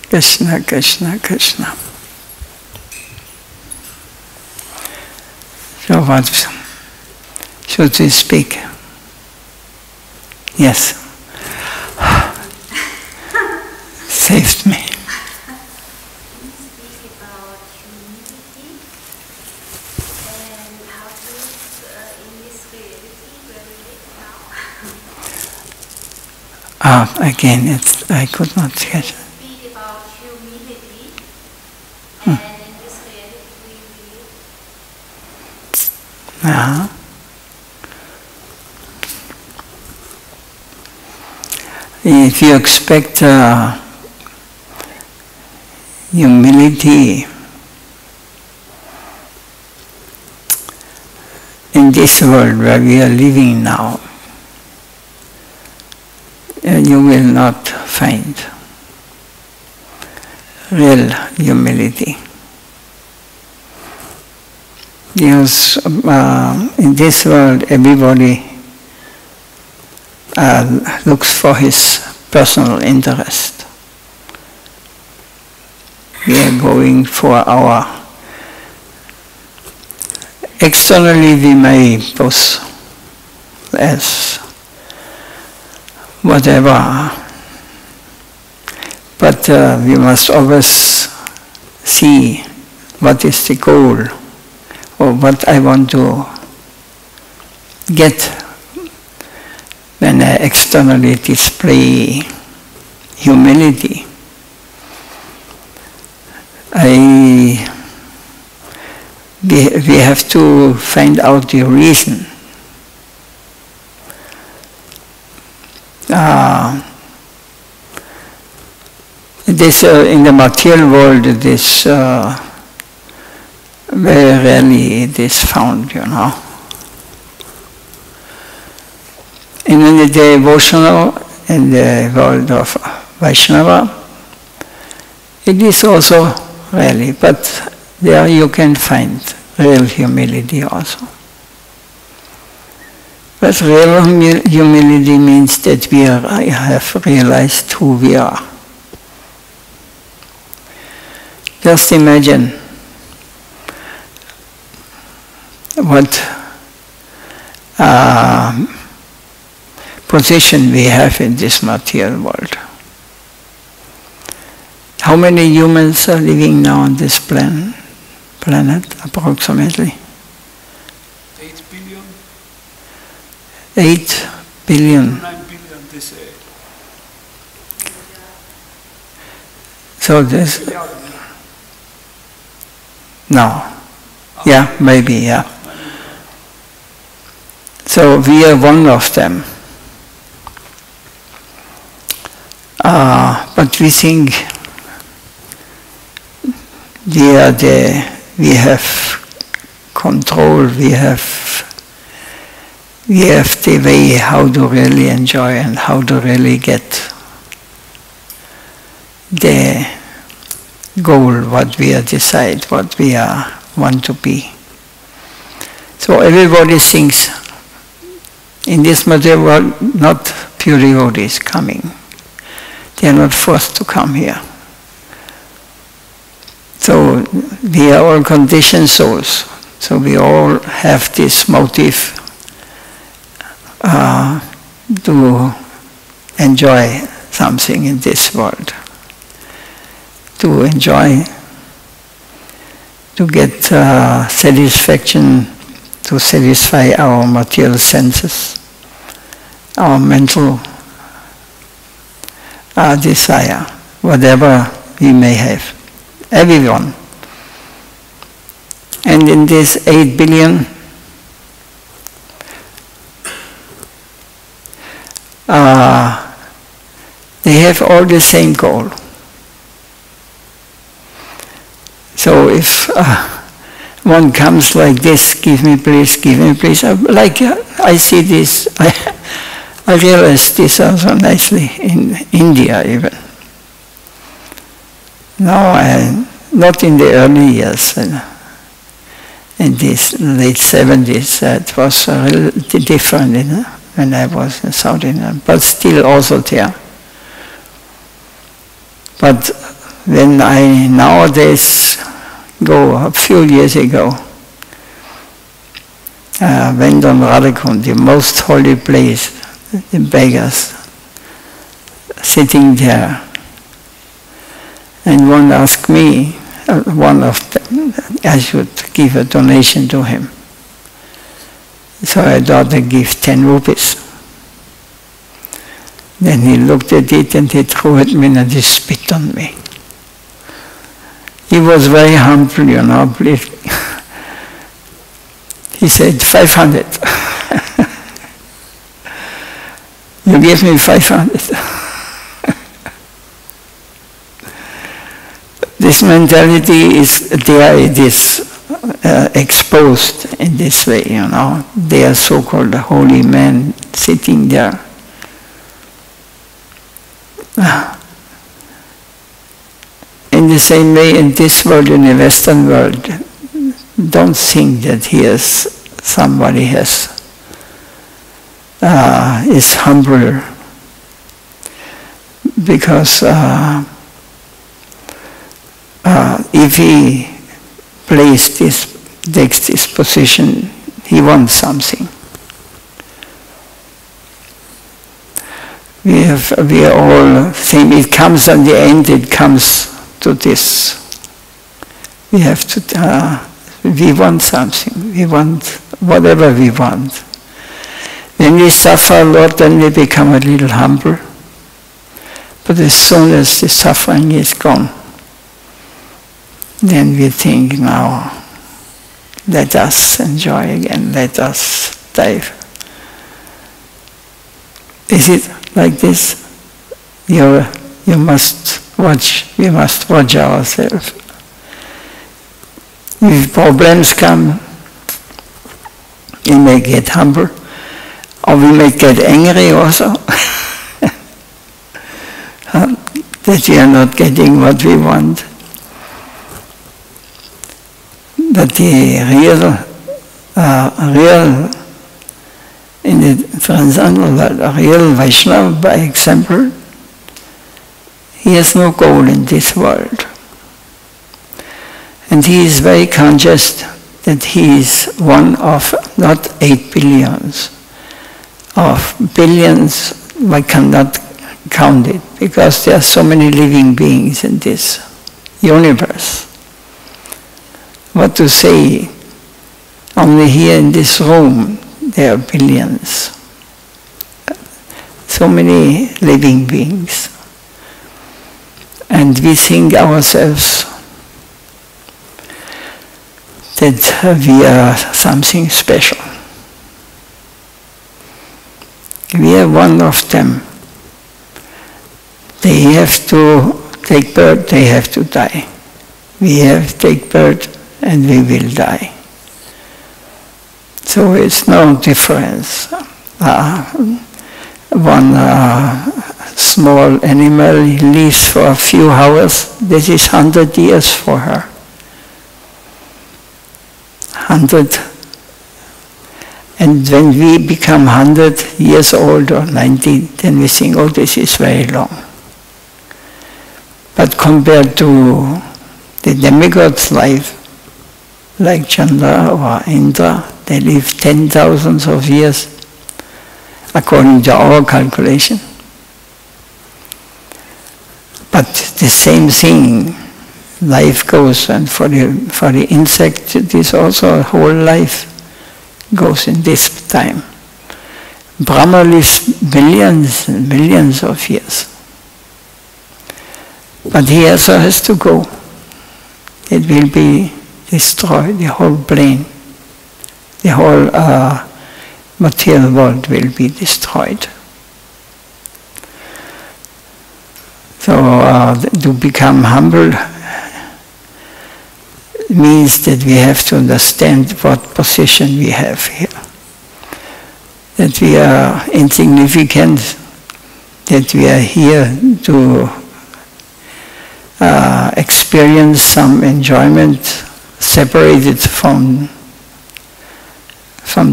Krishna, Krishna, Krishna. So what should we speak? Yes. Saved me. Again, I could not catch it. Speak about humility, and in this reality we live. If you expect humility in this world where we are living now, you will not find real humility. Because in this world everybody looks for his personal interest. We are going for our... Externally we may pose as whatever, but we must always see what is the goal, or what I want to get when I externally display humility. We have to find out the reason. In the material world, it is very rarely it is found, you know. And in the devotional, in the world of Vaisnava, it is also rarely, but there you can find real humility also. But real humility means that we have realized who we are. Just imagine what position we have in this material world. How many humans are living now on this planet, approximately? 8 billion. 8 billion. 9 billion, they say. So this... No. Yeah, maybe, yeah. So we are one of them. But we think we have control, we have the way how to really enjoy and how to really get the goal, what we decide, what we want to be. So everybody thinks in this material world, not pure devotees coming. They are not forced to come here. So we are all conditioned souls. So we all have this motive to enjoy something in this world. To enjoy, to get satisfaction, to satisfy our material senses, our mental desire, whatever we may have. Everyone. And in this 8 billion, they have all the same goal. So if one comes like this, give me please, like I see this, I realize this also nicely in India even. No, not in the early years, in these late 70s, it was a little different when I was in South India, but still also there. But when I nowadays go, a few years ago, went on Radha, the most holy place, the beggars sitting there. And one asked me, one of them, I should give a donation to him. So I thought I'd give 10 rupees. Then he looked at it and he threw at me and he spit on me. He was very humble, you know. He said, 500. You gave me 500. This mentality is there, it is exposed in this way, you know. They are so-called holy men sitting there. In the same way, in this world, in the Western world, don't think that somebody is humble, because if he takes this position, he wants something. We are all think it comes at the end. It comes to this. We have to. We want something. We want whatever we want. When we suffer a lot, then we become a little humble. But as soon as the suffering is gone, then we think, now, let us enjoy again, let us dive. Is it like this? You must watch, we must watch ourselves. If problems come, we may get humble, or we may get angry also, that we are not getting what we want. But the real in the transcendental world, a real Vaishnava, by example, he has no goal in this world. And he is very conscious that he is one of not 8 billions, of billions. I cannot count it, because there are so many living beings in this universe. What to say, only here in this room there are billions. So many living beings. And we think ourselves that we are something special. We are one of them. They have to take birth, they have to die. We have to take birth and we will die. So it's no difference. One small animal lives for a few hours, this is 100 years for her. 100. And when we become 100 years old or 90, then we think, oh, this is very long. But compared to the demigod's life, like Chandra or Indra, they live 10,000s of years, according to our calculation. But the same thing, life goes, and for the insect, it is also a whole life goes in this time. Brahma lives billions and billions of years. But he also has to go. It will be destroyed, the whole plane, the whole material world will be destroyed. So to become humble means that we have to understand what position we have here. That we are insignificant, that we are here to experience some enjoyment separated from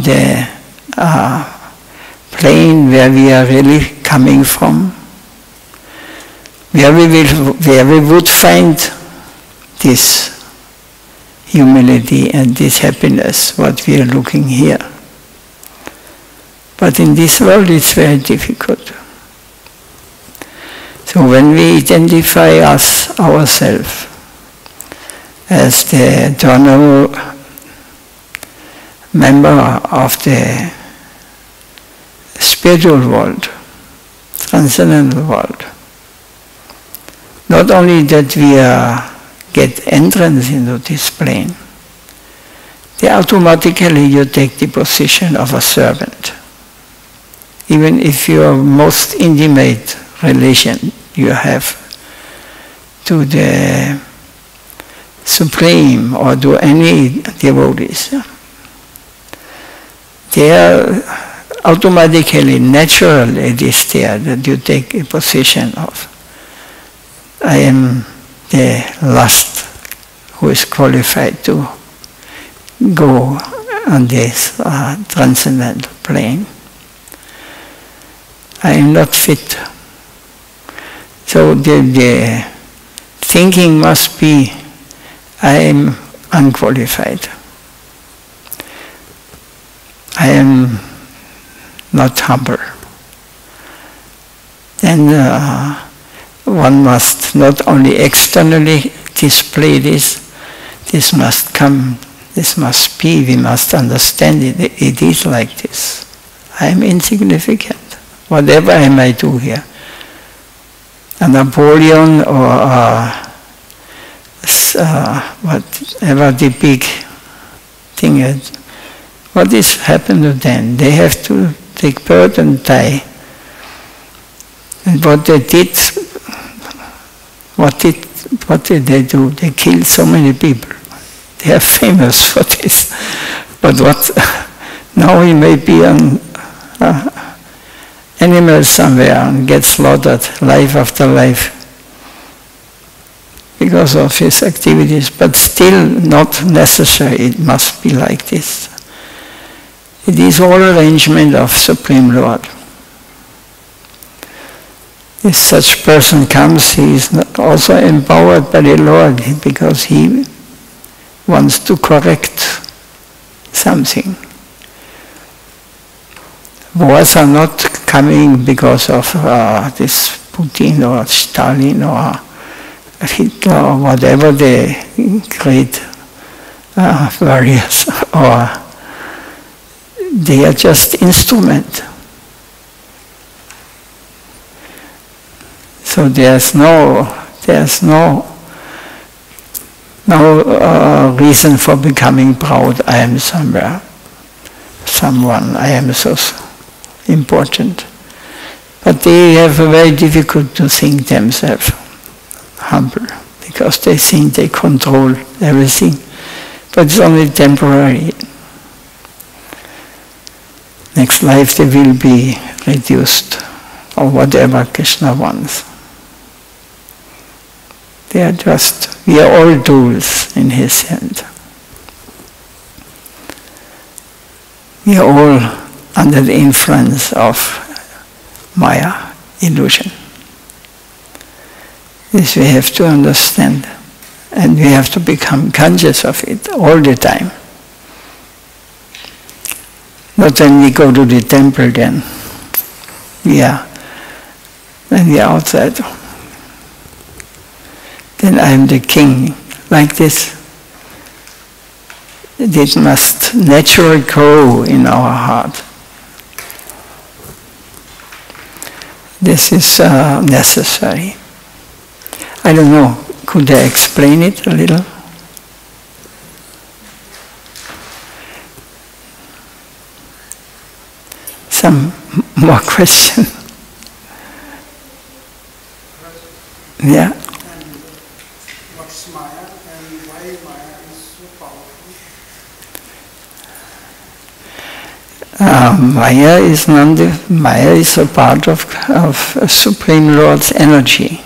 the plane where we are really coming from. where we would find this humility and this happiness, what we are looking here. But in this world it's very difficult. So when we identify ourselves as the eternal member of the spiritual world, transcendental world, not only that we get entrance into this plane, then automatically you take the position of a servant. Even if your most intimate relation you have to the Supreme or to any devotees, they are automatically, naturally it is there that you take a position of, I am the last who is qualified to go on this transcendental plane. I am not fit. So the thinking must be, I am unqualified. I am not humble. Then one must not only externally display this, this must come, this must be, we must understand it, it is like this. I am insignificant, whatever I might do here. A Napoleon or whatever the big thing is, what is happened to them? They have to take birth and die. And what they did, what did they do? They killed so many people. They are famous for this. But what, now he may be an animal somewhere and get slaughtered life after life because of his activities, but still not necessary. It must be like this. It is all arrangement of Supreme Lord. If such person comes, he is also empowered by the Lord because he wants to correct something. Wars are not coming because of this Putin or Stalin or Hitler or whatever the great warriors, or they are just instrument. So there's no reason for becoming proud. I am somewhere, someone. I am so important. But they have a very difficult to think themselves humble because they think they control everything. But it's only temporary. Next life they will be reduced or whatever Krishna wants. They are just, we are all tools in his hand. We are all under the influence of Maya, illusion. This we have to understand, and we have to become conscious of it all the time. Not when we go to the temple then. When we are outside. Then I am the king, like this. It must naturally grow in our heart. This is necessary. I don't know, could I explain it a little? Some more questions? Yeah. What's Maya and why Maya is so powerful? Maya is a part of Supreme Lord's energy.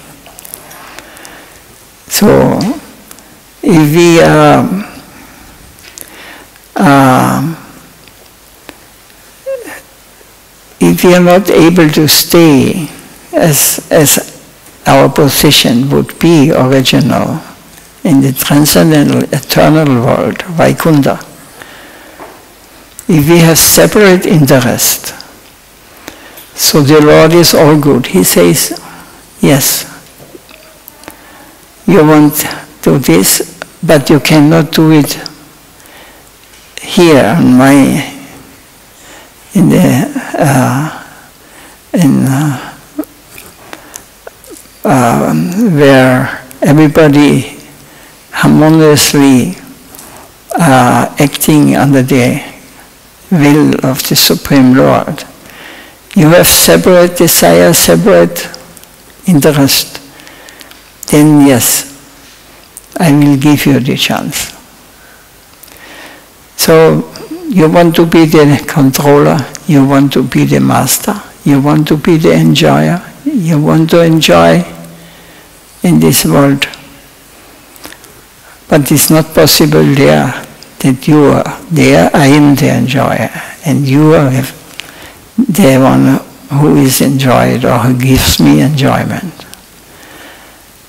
So if we are not able to stay as our position would be original in the transcendental, eternal world, Vaikuntha, if we have separate interest, so the Lord is all good. He says, yes, you want to do this, but you cannot do it here where everybody harmoniously acting under the will of the Supreme Lord. You have separate desire, separate interest, then yes, I will give you the chance. So you want to be the controller, you want to be the master, you want to be the enjoyer, you want to enjoy in this world. But it's not possible there that you are there, I am the enjoyer, and you are the one who is enjoyed or who gives me enjoyment.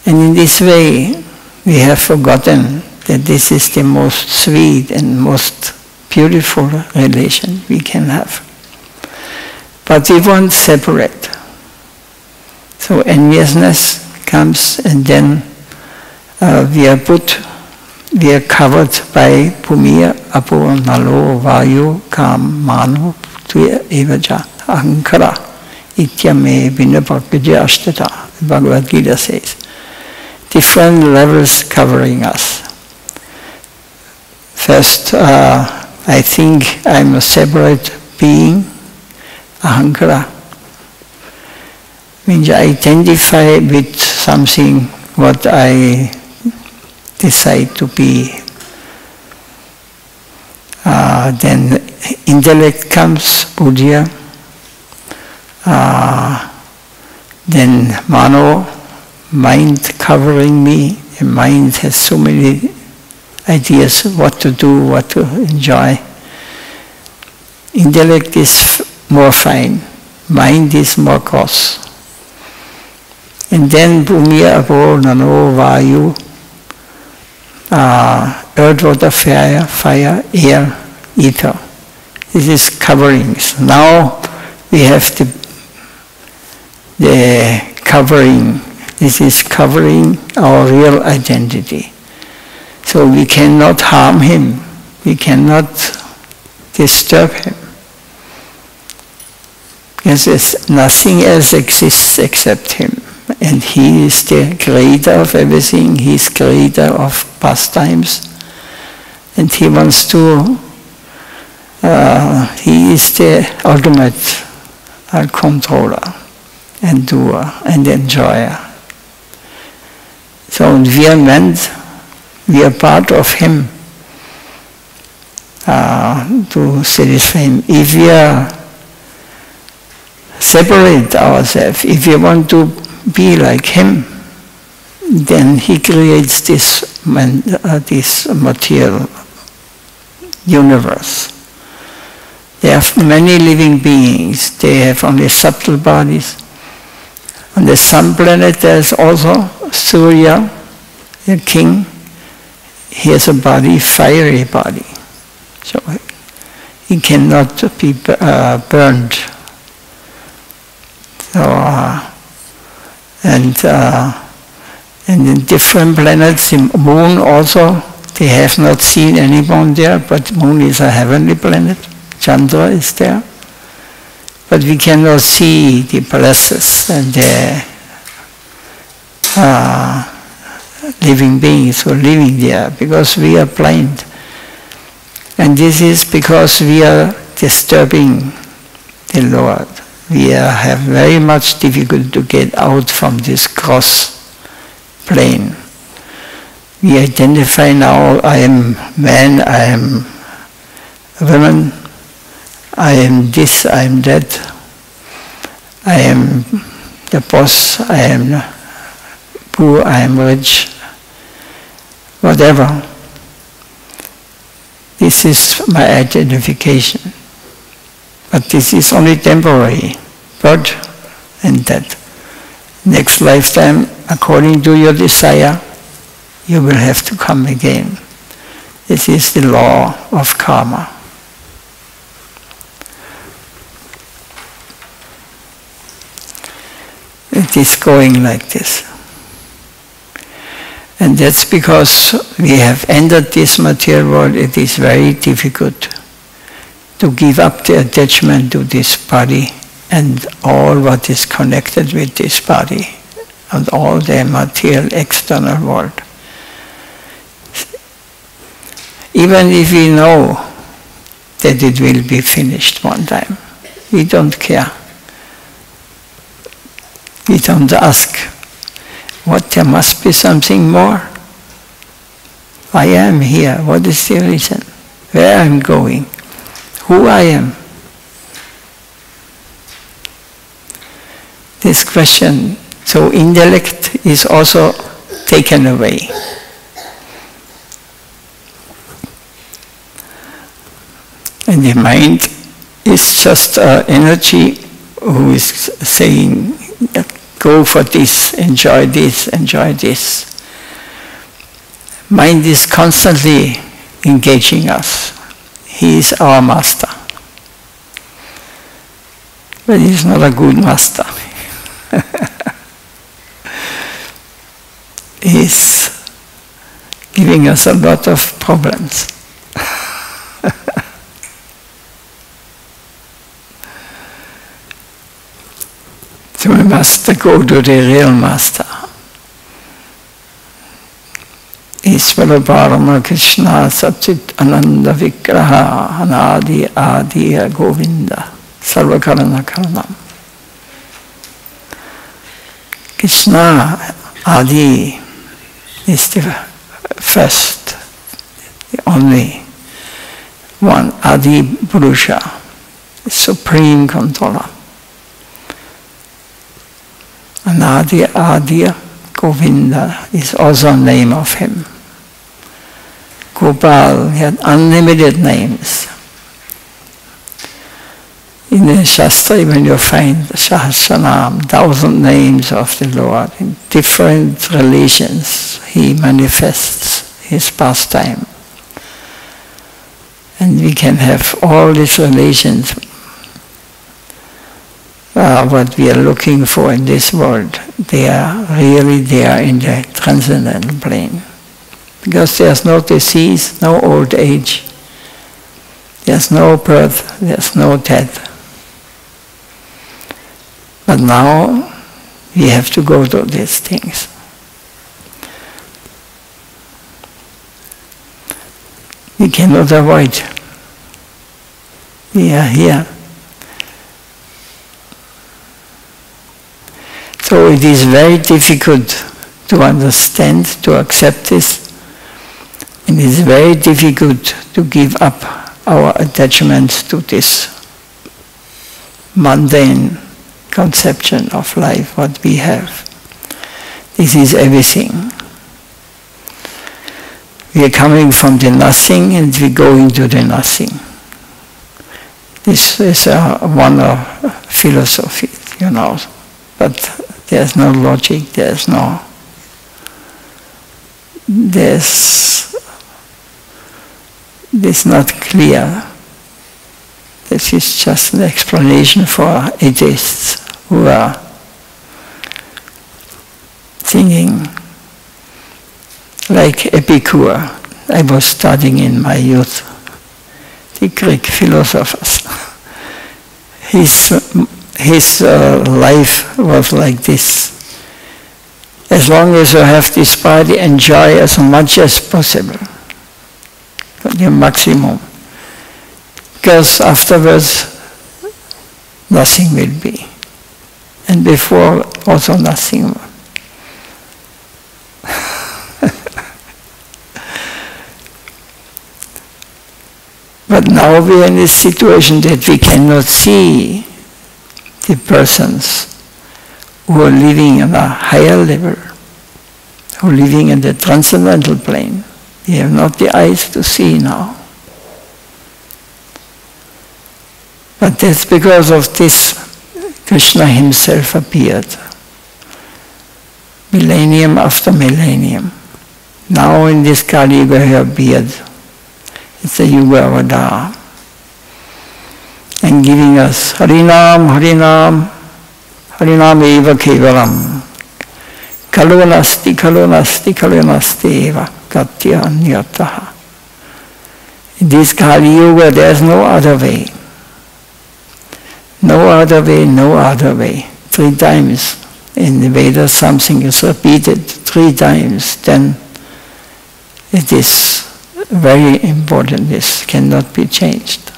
And in this way, we have forgotten that this is the most sweet and most beautiful relation we can have. But we want separate. So enviousness comes, and then we are covered by Bhumir, Apo, Nalo, Vayu, Kam, Manu, Tuya, Evaja, Ahankara, Ityame, Vinapakya Ashtata, Bhagavad Gita says. Different levels covering us. First, I think I'm a separate being, Ahankara. Means I identify with something what I decide to be. Then intellect comes, Buddhya. Then Mano, mind covering me. The mind has so many ideas what to do, what to enjoy. Intellect is more fine. Mind is more coarse. And then Bhumya, Apo, Nano, Vayu, earth, water, fire, air, ether. This is coverings. Now we have the covering. This is covering our real identity. So we cannot harm him. We cannot disturb him. Because nothing else exists except him. And he is the creator of everything. He is creator of pastimes. And he wants to, he is the ultimate controller and doer and enjoyer. So we are meant, we are part of him to satisfy him. If we are separate ourselves, if we want to be like him, then he creates this material universe. There are many living beings. They have only subtle bodies. On the sun planet there is also Surya, the king. He has a body, fiery body. So he cannot be burned. So, and in different planets, the moon also, they have not seen any moon there, but moon is a heavenly planet. Chandra is there. But we cannot see the palaces and the living beings who are living there because we are blind. And this is because we are disturbing the Lord. We have very much difficulty to get out from this cross plane. We identify now, I am man, I am woman, I am this, I am that, I am the boss, I am poor, I am rich, whatever. This is my identification. But this is only temporary, birth and death. Next lifetime, according to your desire, you will have to come again. This is the law of karma. It is going like this. And that's because we have entered this material world. It is very difficult to give up the attachment to this body and all what is connected with this body and all the material external world. Even if we know that it will be finished one time, we don't care. We don't ask, what, there must be something more? I am here, what is the reason? Where I am going? Who I am? This question, so intellect is also taken away. And the mind is just energy who is saying, go for this, enjoy this, enjoy this. Mind is constantly engaging us. He is our master. But he is not a good master. He is giving us a lot of problems. So we must go to the real master. Ishvara Parama Krishna Satchit Ananda Vigraha Anadi Adiya Govinda Sarvakarana Karanam. Krishna Adi is the first, the only one, Adi Purusha, the supreme controller. Anadi Adiya Govinda is also a name of him. Gopal had unlimited names. In the Shastra, when you find Sahasranam, 1,000 names of the Lord, in different relations, he manifests his pastime. And we can have all these relations. What we are looking for in this world, they are really there in the transcendental plane. Because there's no disease, no old age, there's no birth, there's no death. But now we have to go to these things. We cannot avoid. We are here. So it is very difficult to understand, to accept this. And it is very difficult to give up our attachments to this mundane conception of life, what we have. This is everything. We are coming from the nothing and we go into the nothing. This is one of philosophy, you know, but there's no logic, there's not clear. This is just an explanation for atheists who are thinking like Epicure. I was studying in my youth the Greek philosophers. His life was like this. As long as you have this body, enjoy as much as possible. The maximum. Because afterwards, nothing will be. And before, also nothing. But now we are in a situation that we cannot see the persons who are living on a higher level, who are living in the transcendental plane. We have not the eyes to see now. But that's because of this Krishna himself appeared. millennium after millennium. Now in this Kali Yuga you have beard. It's a Yuga Avatar. And giving us Harinam, Harinam, Harinam eva kevalam. Kalonasti, kalonasti, kalonasti eva katya anyataha. In this Kali Yuga there is no other way. No other way, no other way. 3 times in the Vedas something is repeated 3 times, then it is very important. This cannot be changed.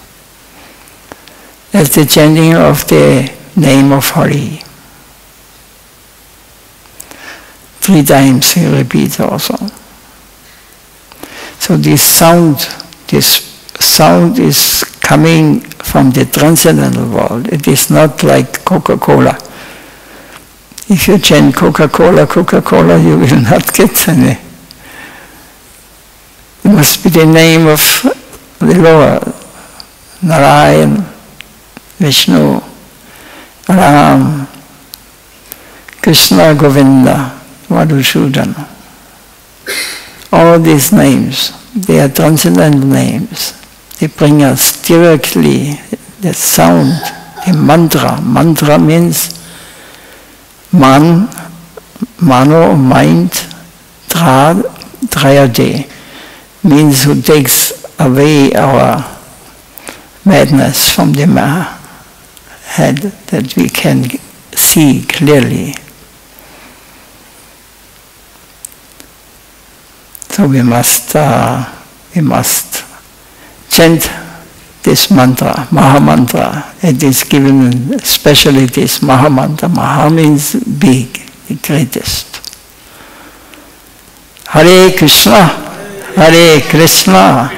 As the chanting of the name of Hari. 3 times he repeats also. So this sound is coming from the transcendental world. It is not like Coca-Cola. If you chant Coca-Cola, Coca-Cola, you will not get any. It must be the name of the Lord, Narayan, Vishnu, Ram, Krishna, Govinda, Madhusudana. All these names, they are transcendental names. They bring us directly the sound, the mantra. Mantra means man, mano, mind, trayade, means who takes away our madness from the head, that we can see clearly. So we must chant this mantra, Maha Mantra. It is given, especially this Maha Mantra. Maha means big, the greatest. Hare Krishna, Hare Krishna,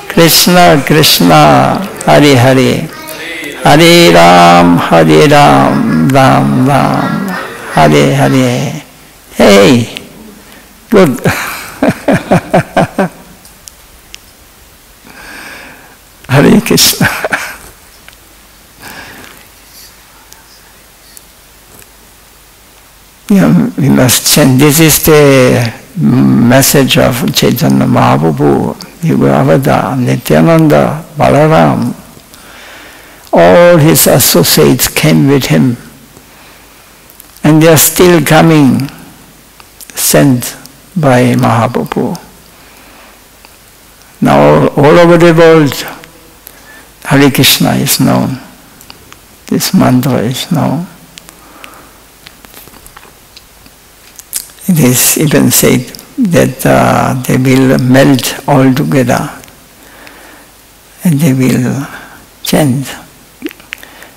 Krishna Krishna, Hare Hare, Hare Ram, Ram Ram, Hare Hare. Hey, good. Hare Krishna. We must chant. This is the message of Chaitanya Mahaprabhu, Yuga Avatar, Nityananda, Balaram. All his associates came with him. And they are still coming, sent by Mahaprabhu. Now all over the world, Hare Krishna is known. This mantra is known. It is even said that they will melt all together and they will chant.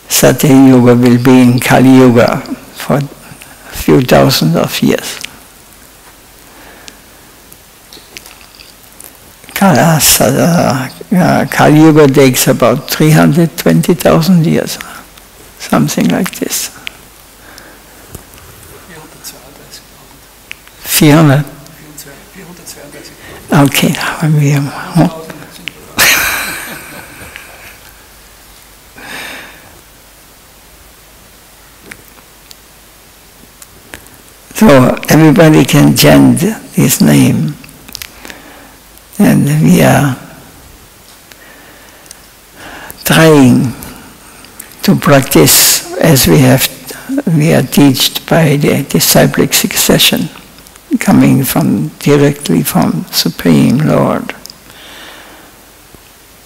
Satya Yuga will be in Kali Yuga for a few thousands of years. Kali Yuga takes about 320,000 years, something like this. 400. Okay. So everybody can chant his name. And we are trying to practice as we are taught by the disciplic succession, coming directly from Supreme Lord.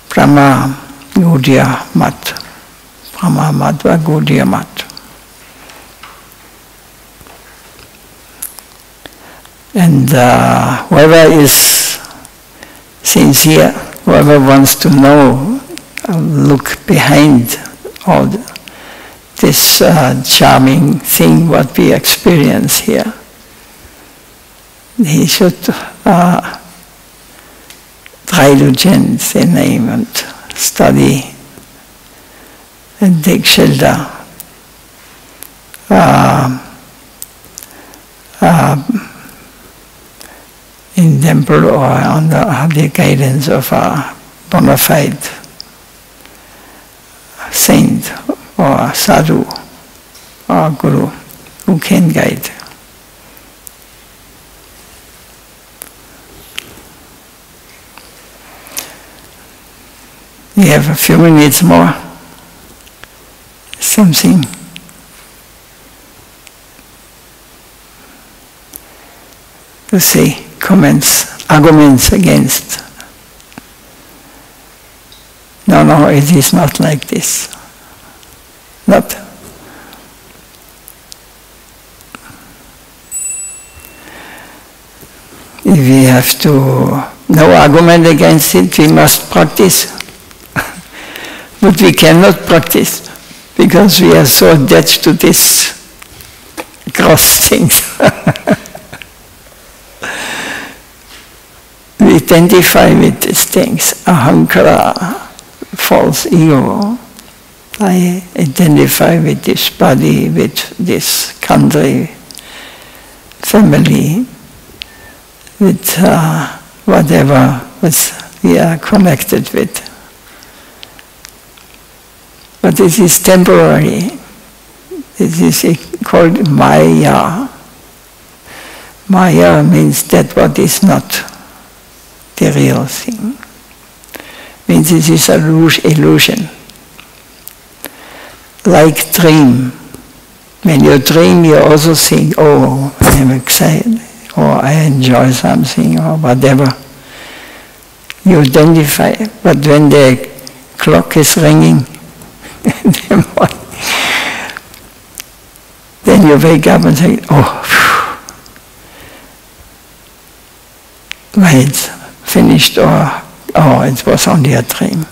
Brahma Gaudiya Mat. Brahma Madhva Gaudiya Mat. And whoever is sincere, whoever wants to know, look behind all this charming thing what we experience here, he should try to chant the name and study and take shelter. In temple or under the guidance of a bona fide saint or sadhu or guru who can guide. We have a few minutes more. Something. To say, comments, arguments against. No, it is not like this. Not. If we have no argument against it, we must practice. But we cannot practice because we are so attached to these gross things. We identify with these things, ahankara, false ego. I identify with this body, with this country, family, with whatever we are connected with. But it is temporary. It is called Maya. Maya means that what is not the real thing. Means it is an illusion. Like dream. When you dream, you also think, oh, I am excited, or I enjoy something, or whatever. You identify. But when the clock is ringing, then you wake up and say, oh, why it's finished, or oh, it was only a dream.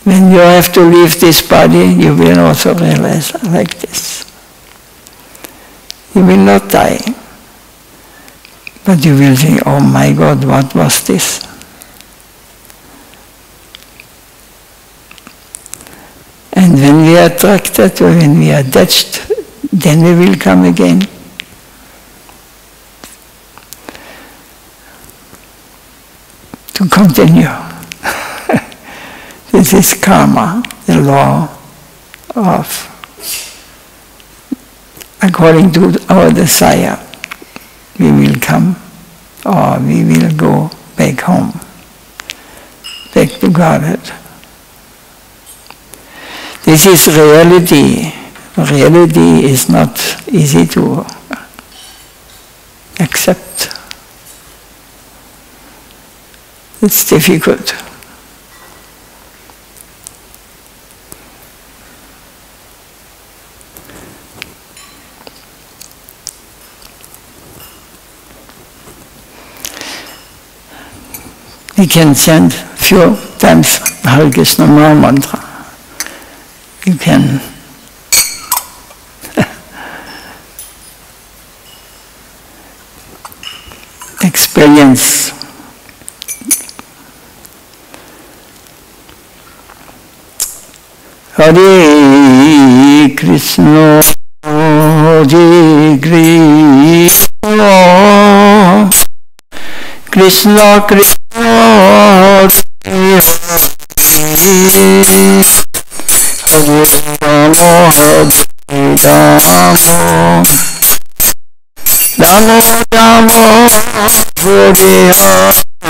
When you have to leave this body, you will also realize like this. You will not die, but you will think, oh my God, what was this? And when we are attracted, or when we are attached, then we will come again. To continue. This is karma, the law of, according to our desire, we will come or we will go back home, back to Godhead. This is reality. Reality is not easy to accept. It's difficult. We can chant few times Hare Krishna Maha Mantra. You can experience Hare Krishna, Hare Krishna, Krishna Krishna, Hare Hare, Hare Rama, Hare Rama, Rama Rama, Hare Hare.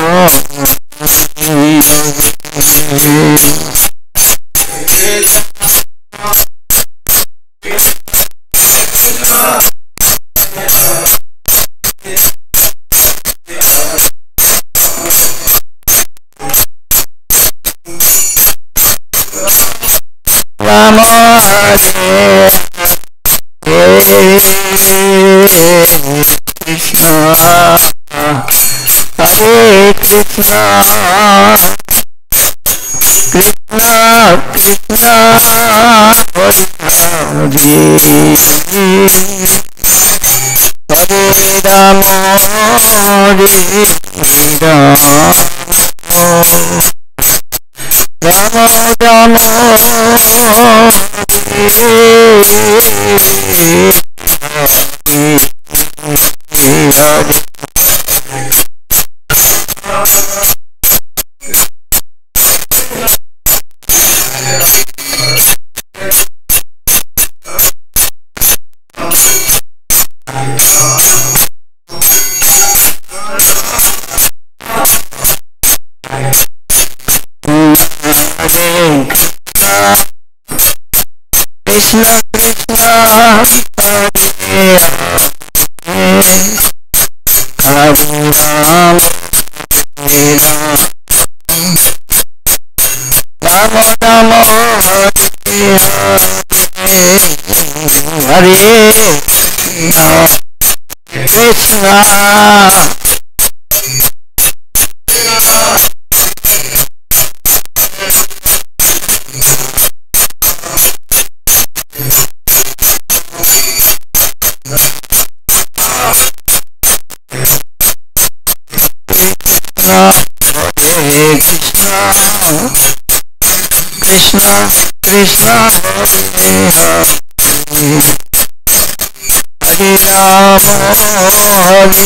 Rama Hare Krishna, Hare Krishna, Krishna Krishna, Hare Hare, Hare Rama, Hare Rama, Rama Rama, Krishna Krishna Hare Hare Hare Ram Hare Ram Ram Ram Hare Hare Hare Krishna Krishna Krishna Hare Hare Hare Rama Hare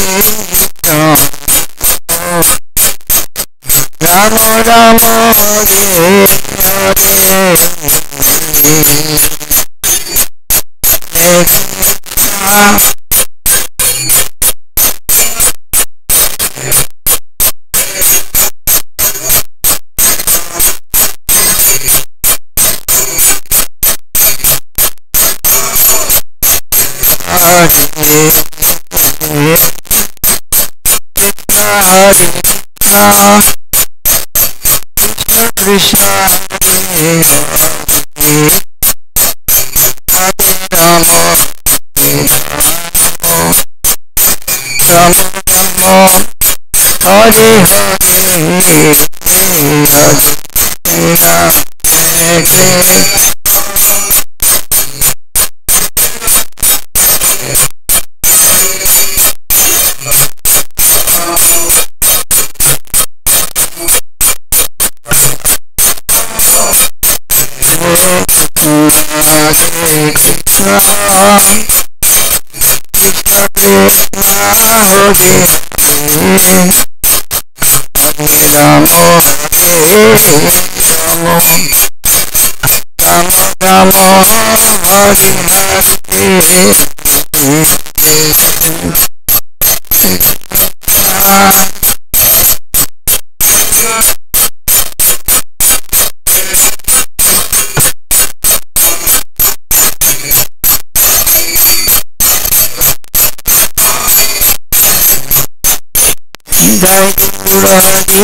Rama Rama Rama Hare Hare Hare Krishna Krishna Hare Hare Hare Rama Rama Rama Hare Hare Hare Rama Hare Krishna Jai Guru Hari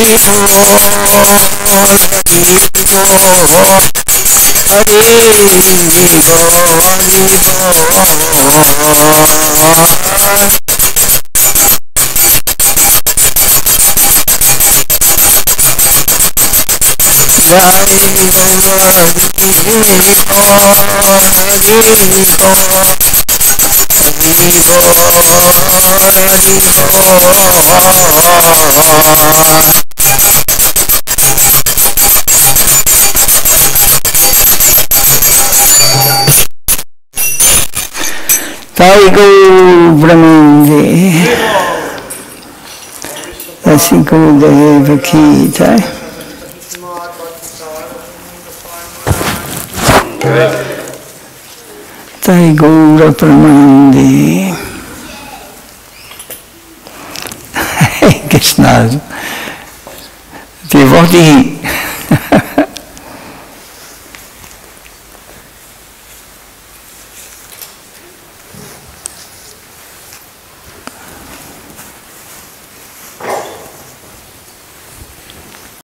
Bol, Hari Bol, Jai Guru Brahmande, Jai Guru Ki Jai. Jai Guru Brahmande. Krishna devotee